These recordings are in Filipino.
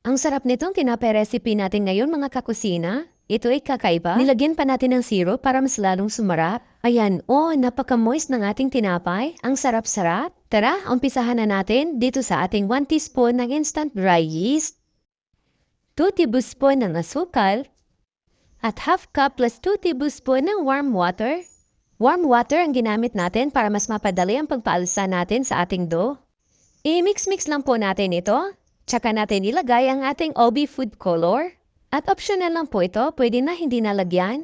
Ang sarap nitong tinapay recipe natin ngayon mga kakusina. Ito ay kakaiba. Nilagyan pa natin ng syrup para mas lalong sumarap. Ayan, napaka-moist ng ating tinapay. Ang sarap-sarap. Tara, umpisahan na natin dito sa ating 1 teaspoon ng instant dry yeast, 2 tablespoon ng asukal, at half cup plus 2 tablespoon ng warm water. Warm water ang ginamit natin para mas mapadali ang pagpaalsa natin sa ating dough. I-mix-mix lang po natin ito. Tsaka natin ilagay ang ating OB food color. At optional lang po ito, pwede na hindi nalagyan.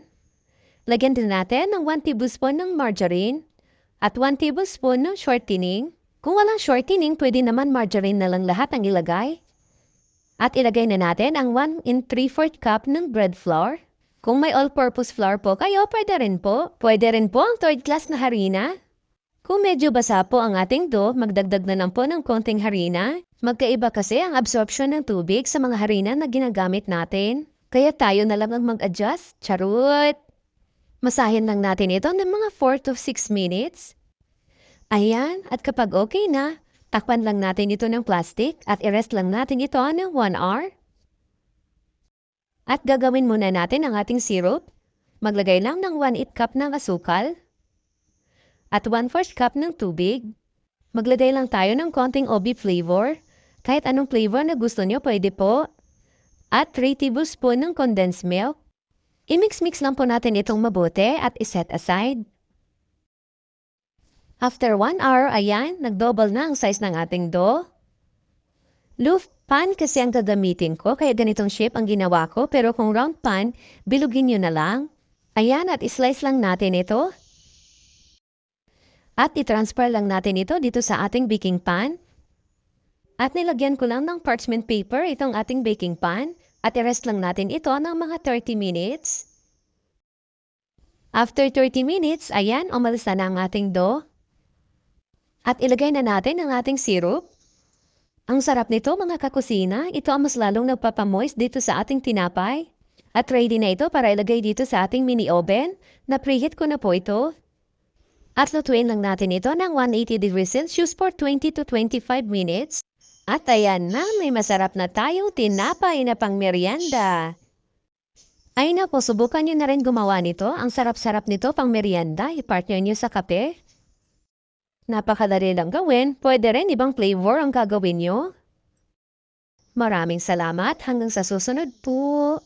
Lagyan din natin ng 1 tablespoon ng margarine at 1 tablespoon ng shortening. Kung walang shortening, pwede naman margarine na lang lahat ang ilagay. At ilagay na natin ang 1 3/4 cup ng bread flour. Kung may all-purpose flour po kayo, pwede rin po. Pwede rin po ang third class na harina. Kung medyo basa po ang ating dough, magdagdag na lang po ng konting harina. Magkaiba kasi ang absorption ng tubig sa mga harina na ginagamit natin. Kaya tayo na lang ang mag-adjust. Charot! Masahin lang natin ito ng mga 4 to 6 minutes. Ayan, at kapag okay na, takpan lang natin ito ng plastic at i-rest lang natin ito ng 1 hour. At gagawin muna natin ang ating syrup. Maglagay lang ng 1/8 cup ng asukal at 1/4 cup ng tubig. Maglagay lang tayo ng konting OB flavor. Kahit anong flavor na gusto nyo, pwede po. At 3 tablespoon ng condensed milk. I-mix-mix lang po natin itong mabuti at iset aside. After 1 hour, ayan, nag-double na ang size ng ating dough. Loaf pan kasi ang gagamitin ko, kaya ganitong shape ang ginawa ko. Pero kung round pan, bilugin nyo na lang. Ayan, at islice lang natin ito. At i-transfer lang natin ito dito sa ating baking pan. At nilagyan ko lang ng parchment paper itong ating baking pan at i-rest lang natin ito ng mga 30 minutes. After 30 minutes, ayan, umalis na ang ating dough. At ilagay na natin ang ating syrup. Ang sarap nito mga kakusina, ito ang mas lalong nagpapamoist dito sa ating tinapay. At ready na ito para ilagay dito sa ating mini oven. Na-preheat ko na po ito. At lutuin lang natin ito ng 180 degrees Celsius for 20 to 25 minutes. At ayan na, may masarap na tayong tinapay na pang merienda. Ay naku, subukan nyo na rin gumawa nito. Ang sarap-sarap nito pang merienda. I-partner nyo sa kape. Napakadali lang gawin. Pwede rin ibang flavor ang gagawin nyo. Maraming salamat. Hanggang sa susunod po.